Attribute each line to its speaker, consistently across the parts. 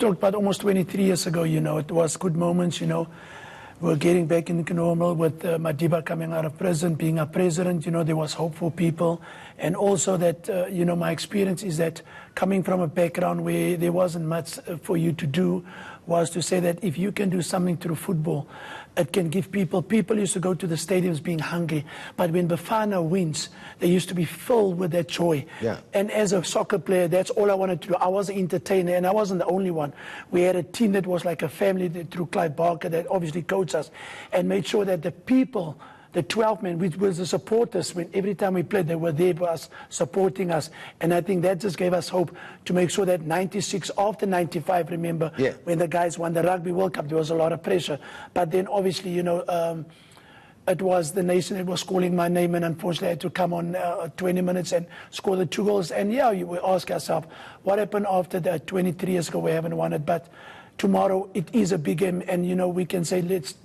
Speaker 1: talked about almost 23 years ago, it was good moments, We're getting back into normal with Madiba coming out of prison, being a president, there was hope for people. And also that, my experience is that coming from a background where there wasn't much for you to do, was to say that if you can do something through football, it can give people used to go to the stadiums being hungry, but when Bafana wins, they used to be filled with that joy.
Speaker 2: Yeah.
Speaker 1: And as a soccer player, that's all I wanted to do. I was an entertainer, and I wasn't the only one. We had a team that was like a family through Clive Barker that obviously coached us and made sure that the people, the 12 men, which was the supporters, when every time we played, they were there for us, supporting us. And I think that just gave us hope to make sure that 96, after 95, remember, when the guys won the Rugby World Cup, there was a lot of pressure. But then obviously, it was the nation that was calling my name, and unfortunately I had to come on 20 minutes and score the 2 goals. And we ask ourselves, what happened after that? 23 years ago, we haven't won it. But tomorrow, it is a big game, and we can say, let's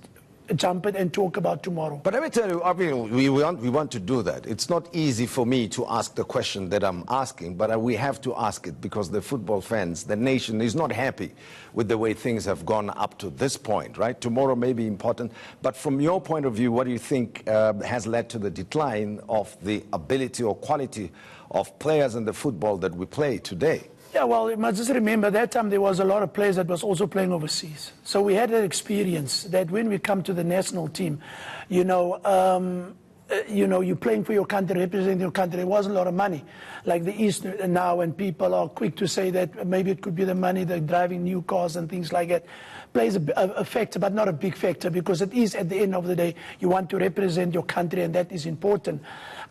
Speaker 1: jump it and talk about tomorrow.
Speaker 2: But let me tell you, I mean, we want to do that. It's not easy for me to ask the question that I'm asking, but we have to ask it because the football fans, the nation is not happy with the way things have gone up to this point, right? Tomorrow may be important, but from your point of view, what do you think has led to the decline of the ability or quality of players in the football that we play today?
Speaker 1: Yeah, well, you must just remember that time there was a lot of players that was also playing overseas. So we had that experience that when we come to the national team, you're playing for your country, representing your country. There wasn't a lot of money like the East now, and people are quick to say that maybe it could be the money, they're driving new cars and things like that. Plays a factor, but not a big factor, because it is, at the end of the day, you want to represent your country, and that is important.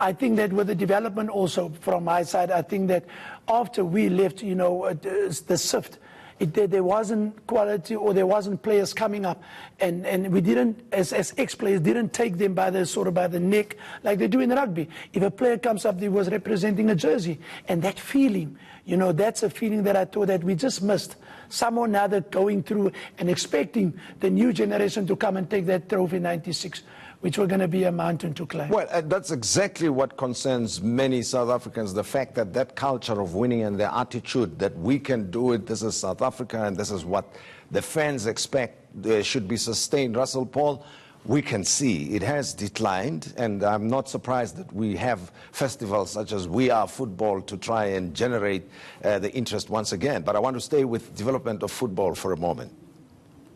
Speaker 1: I think that with the development also from my side, I think that after we left, the shift, there wasn't quality, or there wasn't players coming up, and we didn't, as ex-players, didn't take them by the neck like they do in rugby. If a player comes up, he was representing a jersey, and that feeling, that's a feeling that I thought that we just missed. Some or another going through and expecting the new generation to come and take that trophy in '96, which were going to be a mountain to climb.
Speaker 2: Well, that's exactly what concerns many South Africans, the fact that that culture of winning and the attitude that we can do it, this is South Africa, and this is what the fans expect should be sustained. Russell Paul, we can see it has declined, and I'm not surprised that we have festivals such as We Are Football to try and generate the interest once again. But I want to stay with development of football for a moment.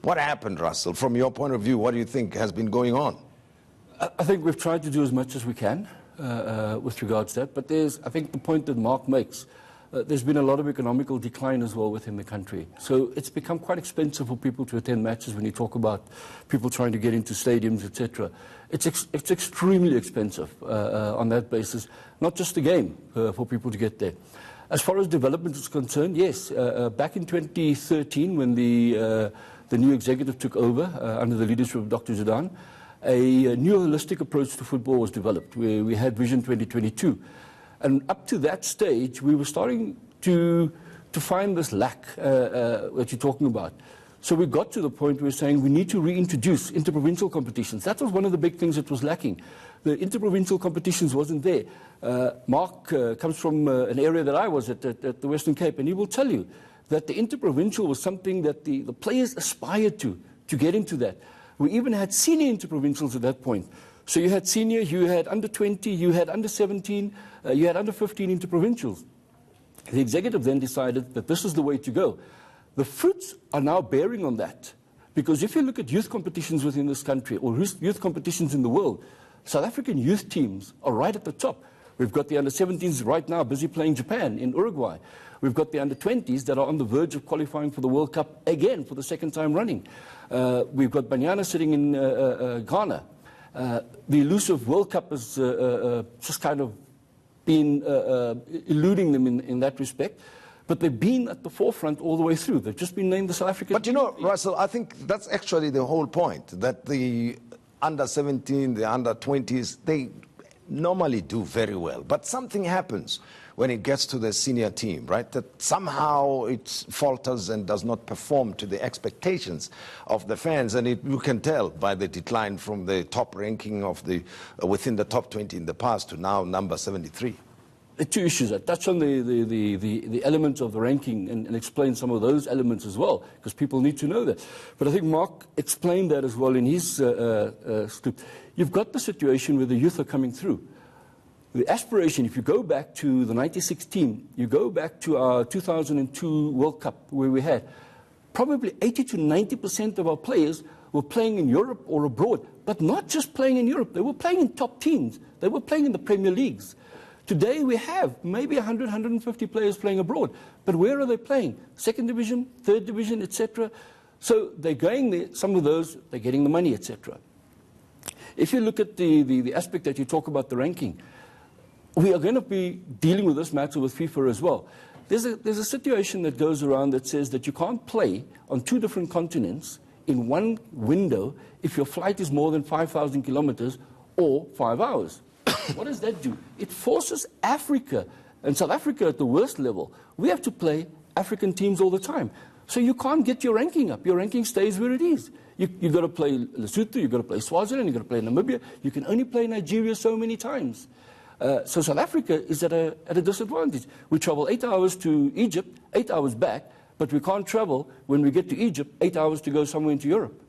Speaker 2: What happened, Russell? From your point of view, what do you think has been going on?
Speaker 3: I think we've tried to do as much as we can with regards to that, but I think the point that Mark makes, there's been a lot of economical decline as well within the country. So it's become quite expensive for people to attend matches. When you talk about people trying to get into stadiums, etc., it's extremely expensive on that basis, not just the game for people to get there. As far as development is concerned, yes, back in 2013 when the new executive took over under the leadership of Dr. Zidane, a new holistic approach to football was developed, where we had Vision 2022. And up to that stage, we were starting to find this lack that you're talking about. So we got to the point where we're saying we need to reintroduce interprovincial competitions. That was one of the big things that was lacking. The interprovincial competitions wasn't there. Mark comes from an area that I was at the Western Cape, and he will tell you that the interprovincial was something that the players aspired to get into that. We even had senior interprovincials at that point. So you had senior, you had under 20, you had under 17, you had under 15 interprovincials. The executive then decided that this is the way to go. The fruits are now bearing on that. Because if you look at youth competitions within this country, or youth competitions in the world, South African youth teams are right at the top. We've got the under-17s right now busy playing Japan in Uruguay. We've got the under-20s that are on the verge of qualifying for the World Cup again for the second time running. We've got Banyana sitting in Ghana. The elusive World Cup has just kind of been eluding them in that respect. But they've been at the forefront all the way through. They've just been named the South African.
Speaker 2: But you know, Russell, I think that's actually the whole point, that the under-17, the under-20s, they normally do very well. But something happens when it gets to the senior team, right? That somehow it falters and does not perform to the expectations of the fans. And you can tell by the decline from the top ranking of within the top 20 in the past to now number 73.
Speaker 3: two issues. I touch on the elements of the ranking and explain some of those elements as well, because people need to know that. But I think Mark explained that as well in his script. You've got the situation where the youth are coming through. The aspiration, if you go back to the 96 team, you go back to our 2002 World Cup where we had probably 80 to 90% of our players were playing in Europe or abroad, but not just playing in Europe. They were playing in top teams. They were playing in the Premier Leagues. Today we have maybe 100, 150 players playing abroad. But where are they playing? Second division, third division, etc. So they're going there. Some of those, they're getting the money, etc. If you look at the aspect that you talk about the ranking, we are going to be dealing with this matter with FIFA as well. There's a situation that goes around that says that you can't play on two different continents in one window if your flight is more than 5,000 kilometers or 5 hours. What does that do? It forces Africa, and South Africa at the worst level, we have to play African teams all the time. So you can't get your ranking up. Your ranking stays where it is. You've got to play Lesotho, you've got to play Swaziland, you've got to play Namibia. You can only play Nigeria so many times. So South Africa is at a disadvantage. We travel 8 hours to Egypt, 8 hours back, but we can't travel when we get to Egypt 8 hours to go somewhere into Europe.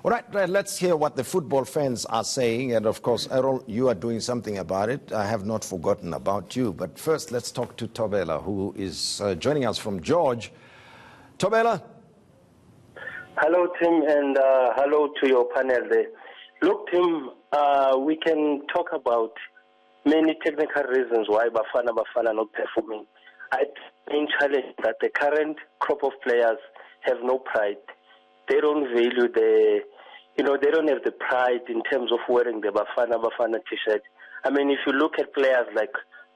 Speaker 2: All right, let's hear what the football fans are saying. And of course, Errol, you are doing something about it. I have not forgotten about you. But first, let's talk to Thobela, who is joining us from George. Thobela?
Speaker 4: Hello, Tim, and hello to your panel there. Look, Tim, we can talk about many technical reasons why Bafana Bafana not performing. I think challenge that the current crop of players have no pride. They don't value they don't have the pride in terms of wearing the Bafana Bafana t-shirt. I mean, if you look at players like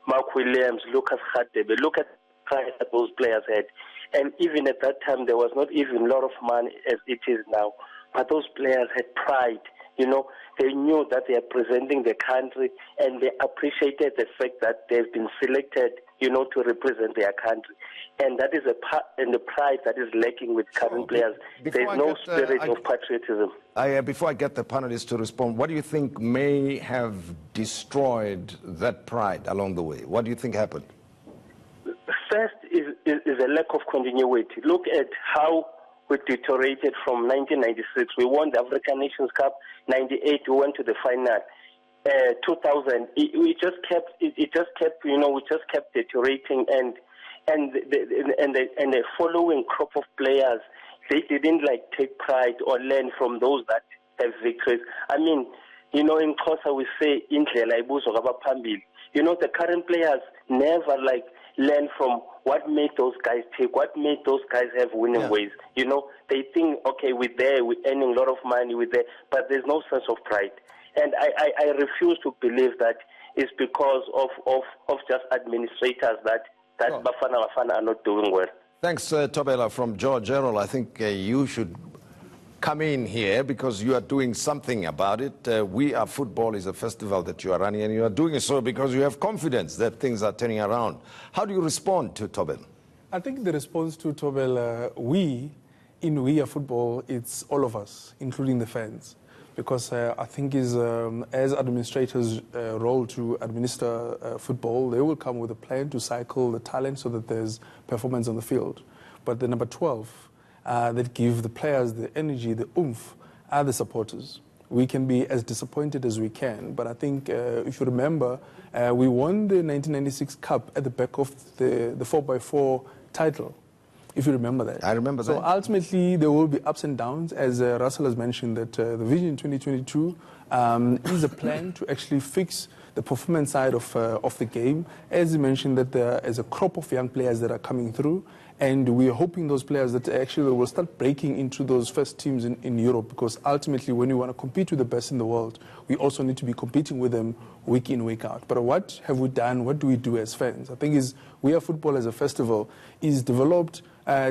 Speaker 4: Mark Williams, Lucas Hadebe, look at the pride that those players had. And even at that time, there was not even a lot of money as it is now. But those players had pride. They knew that they are presenting the country, and they appreciated the fact that they've been selected, to represent their country. And that is the pride that is lacking with current players. There's no spirit of patriotism.
Speaker 2: Before I get the panelists to respond, what do you think may have destroyed that pride along the way? What do you think happened?
Speaker 4: First is a lack of continuity. Look at how we deteriorated from 1996. We won the African Nations Cup. 98, we went to the final. 2000, we just kept deteriorating, and the following crop of players, they didn't take pride or learn from those that have victories. I mean, in Xhosa we say indlela ibuzwa kwabaphambili. The current players never learn from what made those guys take, what made those guys have winning ways. They think, okay, we're there, we're earning a lot of money, we're there, but there's no sense of pride. And I refuse to believe that it's because of just administrators that Bafana Bafana are not doing well.
Speaker 2: Thanks, Thobela from George. Errol, I think you should come in here because you are doing something about it. We Are Football is a festival that you are running, and you are doing so because you have confidence that things are turning around. How do you respond to Thobela?
Speaker 5: I think the response to Thobela, We Are Football, it's all of us, including the fans. Because I think as administrators' role to administer football, they will come with a plan to cycle the talent so that there's performance on the field. But the number 12 that give the players the energy, the oomph, are the supporters. We can be as disappointed as we can, but I think if you remember, we won the 1996 Cup at the back of the 4x4 title. If you remember that.
Speaker 2: I remember that.
Speaker 5: So ultimately, there will be ups and downs. As Russell has mentioned, that the Vision 2022 is a plan to actually fix the performance side of the game. As you mentioned, that there is a crop of young players that are coming through, and we are hoping those players that actually will start breaking into those first teams in Europe, because ultimately, when you want to compete with the best in the world, we also need to be competing with them week in, week out. But what have we done? What do we do as fans? I think We Are Football as a festival is developed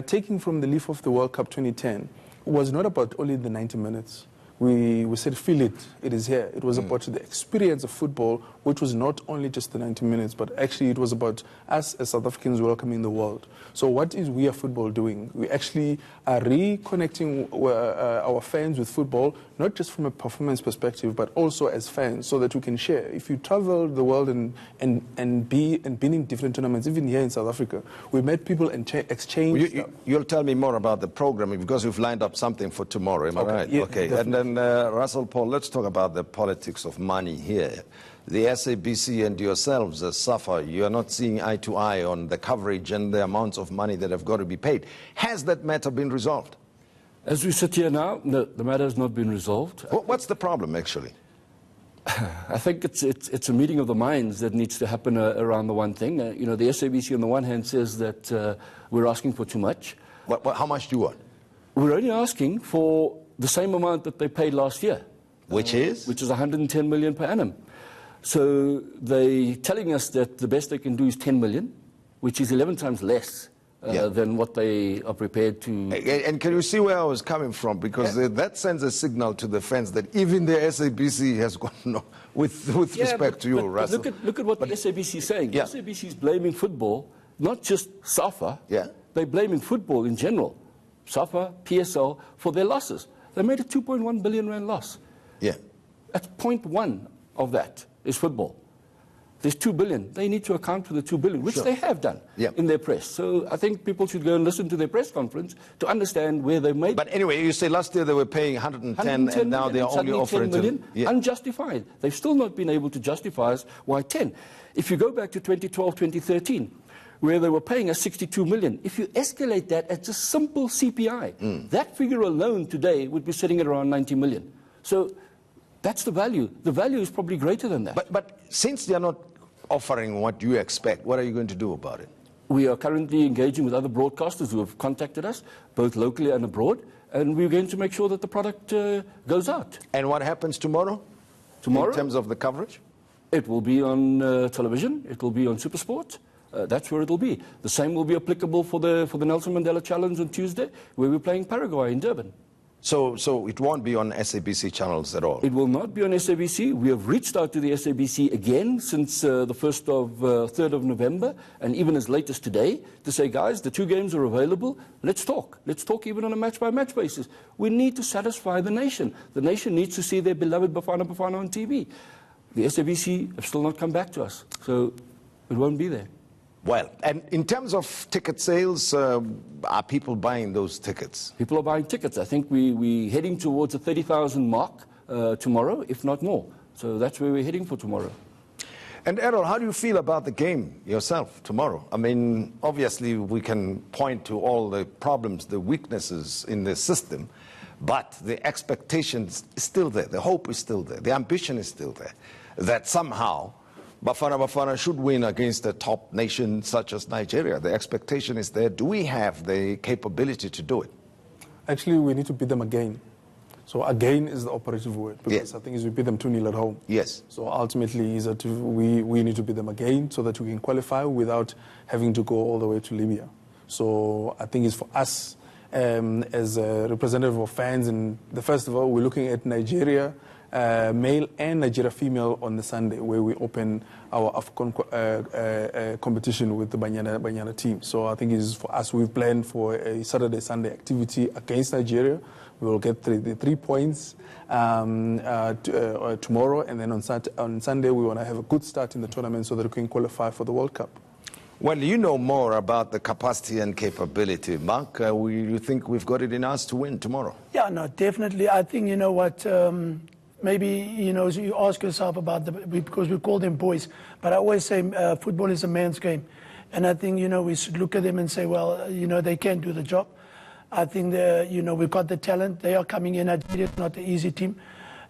Speaker 5: taking from the leaf of the World Cup 2010. Was not about only the 90 minutes. we said, feel it, it is here. It was about the experience of football, which was not only just the 90 minutes, but actually it was about us as South Africans welcoming the world. So what is We Are Football doing? We actually are reconnecting our fans with football, not just from a performance perspective, but also as fans, so that we can share. If you travel the world and been in different tournaments, even here in South Africa, we met people and exchange.
Speaker 2: You'll tell me more about the program because we've lined up something for tomorrow, am I right?
Speaker 5: Yeah,
Speaker 2: okay,
Speaker 5: definitely.
Speaker 2: and then Russell Paul, let's talk about the politics of money here. The SABC and yourselves, SAFA, you are not seeing eye to eye on the coverage and the amounts of money that have got to be paid. Has that matter been resolved?
Speaker 3: As we sit here now, no, the matter has not been resolved.
Speaker 2: What's the problem, actually?
Speaker 3: I think it's a meeting of the minds that needs to happen around the one thing. You know, the SABC on the one hand says that we're asking for too much.
Speaker 2: How much do you want?
Speaker 3: We're only asking for the same amount that they paid last year.
Speaker 2: Which is?
Speaker 3: Which is 110 million per annum. So they're telling us that the best they can do is 10 million, which is 11 times less than what they are prepared to.
Speaker 2: And can you see where I was coming from? Because that sends a signal to the fans that even the SABC has gone with respect to you, Russell.
Speaker 3: Look at what the SABC is saying.
Speaker 2: Yeah.
Speaker 3: The SABC is blaming football, not just SAFA.
Speaker 2: Yeah.
Speaker 3: They're blaming football in general, SAFA, PSL, for their losses. They made a 2.1 billion rand loss.
Speaker 2: Yeah.
Speaker 3: That's 0.1 of that is football. There's 2 billion. They need to account for the 2 billion, which they have done in their press. So I think people should go and listen to their press conference to understand where they made.
Speaker 2: But anyway, you say last year they were paying 110 and now they are only offering
Speaker 3: 10 million, unjustified. They've still not been able to justify us why 10. If you go back to 2012, 2013, where they were paying us 62 million, if you escalate that at just simple CPI, that figure alone today would be sitting at around 90 million. So that's the value. The value is probably greater than that.
Speaker 2: But since they are not offering what you expect, what are you going to do about it?
Speaker 3: We are currently engaging with other broadcasters who have contacted us, both locally and abroad, and we're going to make sure that the product goes out.
Speaker 2: And what happens tomorrow?
Speaker 3: Tomorrow?
Speaker 2: In terms of the coverage?
Speaker 3: It will be on television. It will be on SuperSport. That's where it will be. The same will be applicable for the Nelson Mandela Challenge on Tuesday, where we're playing Paraguay in Durban.
Speaker 2: So it won't be on SABC channels at all?
Speaker 3: It will not be on SABC. We have reached out to the SABC again since the 3rd of November, and even as late as today, to say, guys, the 2 games are available. Let's talk. Let's talk even on a match-by-match basis. We need to satisfy the nation. The nation needs to see their beloved Bafana Bafana on TV. The SABC have still not come back to us, so it won't be there.
Speaker 2: Well, and in terms of ticket sales, are people buying those tickets?
Speaker 3: People are buying tickets. I think we're heading towards the 30,000 mark tomorrow, if not more. So that's where we're heading for tomorrow.
Speaker 2: And Errol, how do you feel about the game yourself tomorrow? I mean, obviously we can point to all the problems, the weaknesses in the system, but the expectation is still there. The hope is still there. The ambition is still there. That somehow Bafana Bafana should win against a top nation such as Nigeria. The expectation is there. Do we have the capability to do it?
Speaker 5: Actually, we need to beat them again. So again is the operative word, because I think we beat them 2-0 at home.
Speaker 2: Yes.
Speaker 5: So ultimately is that we need to beat them again so that we can qualify without having to go all the way to Libya. So I think it's for us as a representative of fans, and first of all, we're looking at Nigeria male and Nigeria female on the Sunday, where we open our AFCON competition with the Banyana team. So I think it's for us, we've planned for a Saturday-Sunday activity against Nigeria. We will get the 3 points tomorrow, and then on Sunday we want to have a good start in the tournament so that we can qualify for the World Cup.
Speaker 2: Well, you know more about the capacity and capability. Mark, you think we've got it in us to win tomorrow?
Speaker 1: Yeah, no, definitely. I think, you know what, maybe, you know, you ask yourself about because we call them boys, but I always say football is a man's game. And I think, you know, we should look at them and say, well, you know, they can do the job. I think, you know, we've got the talent. They are coming in. It's not an easy team.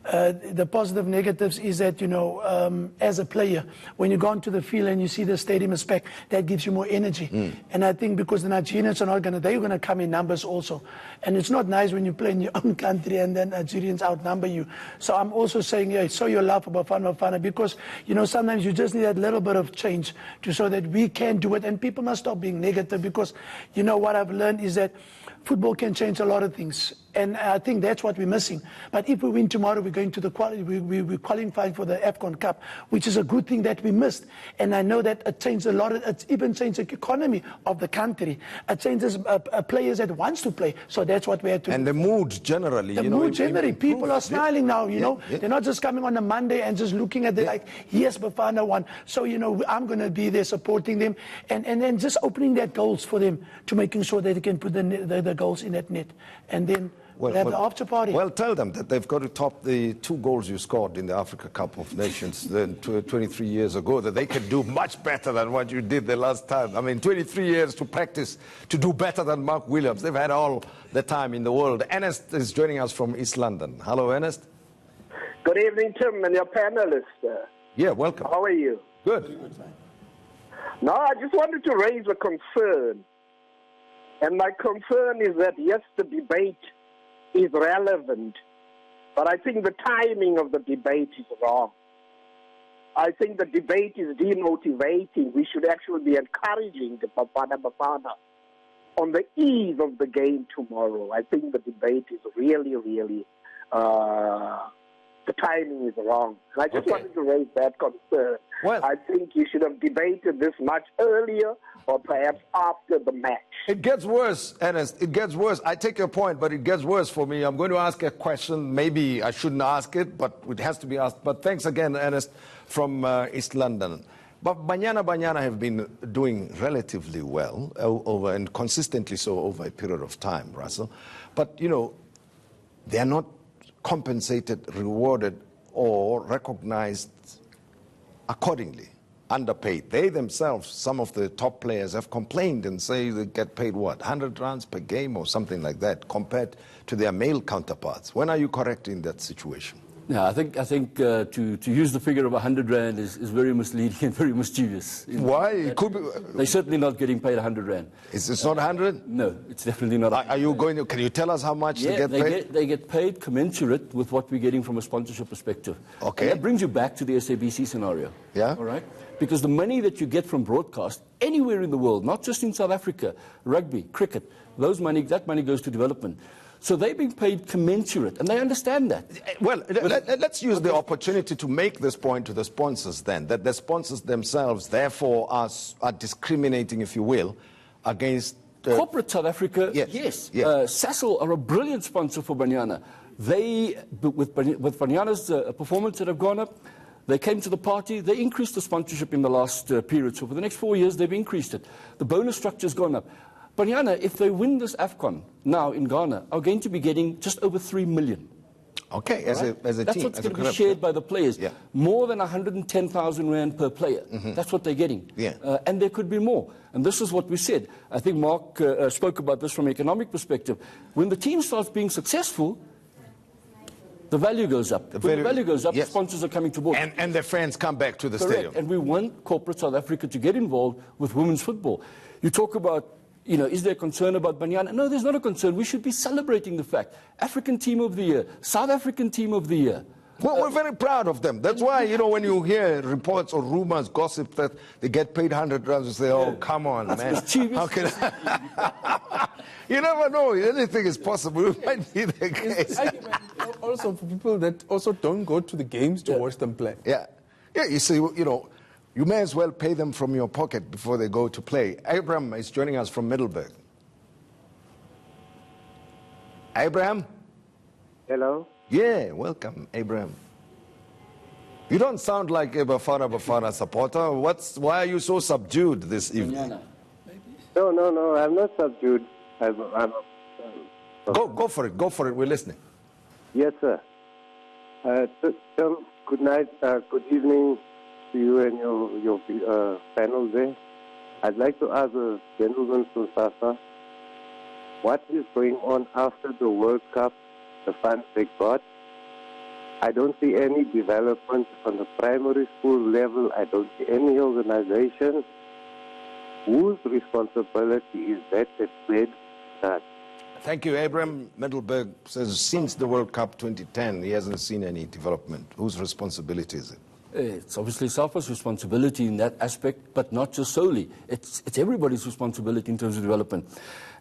Speaker 1: The positive negatives is that, you know, as a player, when you go onto the field and you see the stadium is packed, that gives you more energy. And I think because the Nigerians are not they're going to come in numbers also. And it's not nice when you play in your own country and then Nigerians outnumber you. So I'm also saying, yeah, show your love for Bafana Bafana, because, you know, sometimes you just need that little bit of change to show that we can do it. And people must stop being negative, because, you know, what I've learned is that football can change a lot of things. And I think that's what we're missing. But if we win tomorrow, we're going to the we're qualifying for the AFCON Cup, which is a good thing that we missed. And I know that it changed a lot. It even changed the economy of the country. It changes players that wants to play. So that's what we have to do.
Speaker 2: And the mood generally.
Speaker 1: The mood generally. People are smiling now, you know.
Speaker 2: Yeah.
Speaker 1: They're not just coming on a Monday and just looking at it like, yes, Bafana won. So, you know, I'm going to be there supporting them. And then just opening that goals for them to making sure that they can put the goals in that net. And then we'll have the after party.
Speaker 2: Well, tell them that they've got to top the 2 goals you scored in the Africa Cup of Nations 23 years ago, that they can do much better than what you did the last time. I mean, 23 years to practice to do better than Mark Williams. They've had all the time in the world. Ernest is joining us from East London. Hello, Ernest.
Speaker 6: Good evening, Tim, and your panelists.
Speaker 2: Yeah, welcome.
Speaker 6: How are you?
Speaker 2: Good.
Speaker 6: No, I just wanted to raise a concern. And my concern is that, yes, the debate is relevant, but I think the timing of the debate is wrong. I think the debate is demotivating. We should actually be encouraging the Bafana Bafana on the eve of the game tomorrow. I think the debate is really, the timing is wrong. And I just wanted to raise that concern.
Speaker 2: Well,
Speaker 6: I think you should have debated this much earlier or perhaps after the match.
Speaker 2: It gets worse, Ernest. It gets worse. I take your point, but it gets worse for me. I'm going to ask a question. Maybe I shouldn't ask it, but it has to be asked. But thanks again, Ernest, from East London. But Bafana have been doing relatively well over and consistently so over a period of time, Russell. But, you know, they are not compensated, rewarded, or recognized accordingly, underpaid. They themselves, some of the top players, have complained and say they get paid, what, 100 rands per game or something like that, compared to their male counterparts. When are you correcting that situation?
Speaker 3: Yeah, I think to use the figure of 100 rand is very misleading and very mischievous.
Speaker 2: Why? It could be.
Speaker 3: They're certainly not getting paid 100 rand.
Speaker 2: It's not 100?
Speaker 3: No, it's definitely not.
Speaker 2: Are you going to, can you tell us how much they get paid?
Speaker 3: They get paid commensurate with what we're getting from a sponsorship perspective.
Speaker 2: Okay.
Speaker 3: And that brings you back to the SABC scenario.
Speaker 2: Yeah.
Speaker 3: All right? Because the money that you get from broadcast anywhere in the world, not just in South Africa, rugby, cricket, that money goes to development. So they're being paid commensurate, and they understand that.
Speaker 2: Well, let's use the opportunity to make this point to the sponsors then, that the sponsors themselves, therefore, are discriminating, if you will, against...
Speaker 3: Corporate South Africa, yes. Sasol are a brilliant sponsor for Banyana. They, with Banyana's performance that have gone up, they came to the party, they increased the sponsorship in the last period. So for the next 4 years, they've increased it. The bonus structure's gone up. Banyana, if they win this AFCON now in Ghana, are going to be getting just over 3 million.
Speaker 2: Okay, as a
Speaker 3: That's
Speaker 2: team.
Speaker 3: That's what's going to be shared by the players.
Speaker 2: Yeah.
Speaker 3: More than 110,000 rand per player. That's what they're getting.
Speaker 2: Yeah.
Speaker 3: And there could be more. And this is what we said. I think Mark spoke about this from an economic perspective. When the team starts being successful, the value goes up. When the value goes up,
Speaker 2: yes.
Speaker 3: Sponsors are coming to board.
Speaker 2: And the fans come back to the
Speaker 3: Correct.
Speaker 2: stadium.
Speaker 3: And we want corporate South Africa to get involved with women's football. You talk about, you know, is there concern about Banyana? No, there's not a concern. We should be celebrating the fact. African Team of the Year, South African Team of the Year.
Speaker 2: Well, we're very proud of them. That's why, you know, when you hear reports or rumors, gossip that they get paid 100 rands, you say, oh, come on, man. How can You never know. Anything is possible. It might be the case.
Speaker 5: Also, for people that also don't go to the games to watch them play.
Speaker 2: Yeah. Yeah, you see, you know, you may as well pay them from your pocket before they go to play. Abraham is joining us from Middelburg. Abraham?
Speaker 7: Hello?
Speaker 2: Yeah, welcome, Abraham. You don't sound like a Bafana supporter. Why are you so subdued this evening?
Speaker 7: No, I'm not subdued.
Speaker 2: Go for it. Go for it. We're listening.
Speaker 7: Yes, sir. Good night. Good evening to you and your panel there. I'd like to ask the gentleman from SASA, what is going on after the World Cup, the funds they got? I don't see any development on the primary school level. I don't see any organization. Whose responsibility is that said that?
Speaker 2: Thank you, Abraham. Middelburg says since the World Cup 2010, he hasn't seen any development. Whose responsibility is it?
Speaker 3: It's obviously SAFA's responsibility in that aspect, but not just solely. It's everybody's responsibility in terms of development.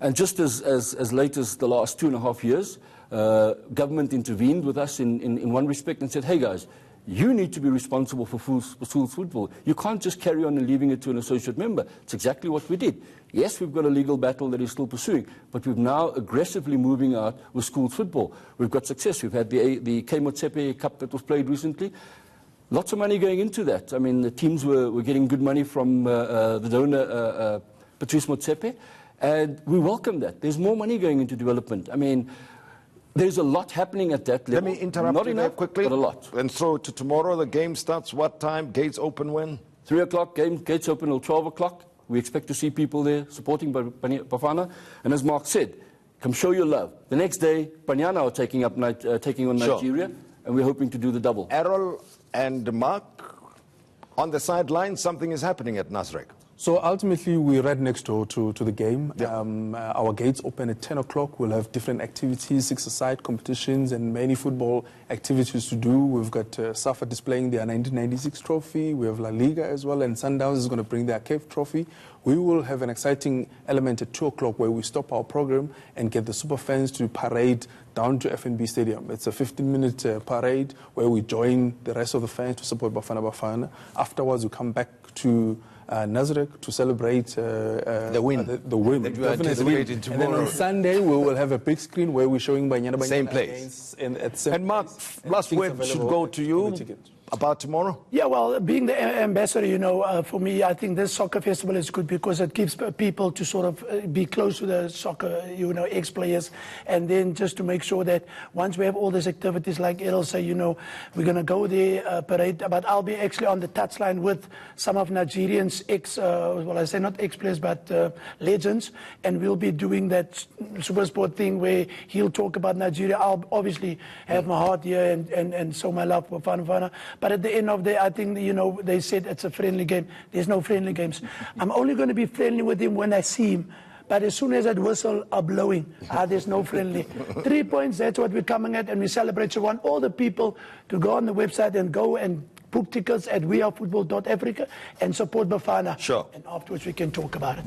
Speaker 3: And just as late as the last 2.5 years, Government intervened with us in one respect and said, hey guys, you need to be responsible for schools football. You can't just carry on and leaving it to an associate member. It's exactly what we did. Yes, we've got a legal battle that is still pursuing, but we're now aggressively moving out with schools football. We've got success. We've had the K Motsepe Cup that was played recently. Lots of money going into that. I mean, the teams were getting good money from the donor, Patrice Motsepe, and we welcome that. There's more money going into development. I mean, there's a lot happening at that level.
Speaker 2: Let me interrupt
Speaker 3: Not
Speaker 2: you
Speaker 3: enough,
Speaker 2: there quickly.
Speaker 3: but a lot.
Speaker 2: And so to tomorrow, the game starts what time? Gates open when?
Speaker 3: 3 o'clock, gates open till 12 o'clock. We expect to see people there supporting Bafana. And as Mark said, come show your love. The next day, Banyana are taking on Nigeria, and we're hoping to do the double.
Speaker 2: Errol and Mark, on the sideline, something is happening at Nasrec.
Speaker 5: So ultimately, we're right next door to the game. Yeah. Our gates open at 10 o'clock. We'll have different activities, six-a-side competitions, and many football activities to do. We've got SAFA displaying their 1996 trophy. We have La Liga as well, and Sundowns is going to bring their CAF trophy. We will have an exciting element at 2 o'clock where we stop our program and get the super fans to parade down to FNB Stadium. It's a 15-minute parade where we join the rest of the fans to support Bafana Bafana. Afterwards, we come back to Nasrec to celebrate
Speaker 2: the win.
Speaker 5: The win.
Speaker 2: That you are anticipating tomorrow.
Speaker 5: And then on Sunday, we will have a big screen where we're showing Banyana
Speaker 2: Same place.
Speaker 5: And
Speaker 2: Mark, last word should go to you about tomorrow.
Speaker 1: Yeah, well, being the ambassador, you know, for me, I think this soccer festival is good because it gives people to sort of be close to the soccer, you know, ex-players, and then just to make sure that once we have all these activities, like Errol say, you know, we're going to go there, parade, but I'll be actually on the touchline with some of Nigerians well, I say not ex-players, but legends, and we'll be doing that super sport thing where he'll talk about Nigeria. I'll obviously have my heart here and show my love for Bafana Bafana. But at the end of the day, I think, you know, they said it's a friendly game. There's no friendly games. I'm only going to be friendly with him when I see him. But as soon as that whistle are blowing, there's no friendly. 3 points, that's what we're coming at, and we celebrate. So I want all the people to go on the website and go and book tickets at wearefootball.africa and support Bafana.
Speaker 2: Sure.
Speaker 1: And afterwards we can talk about it.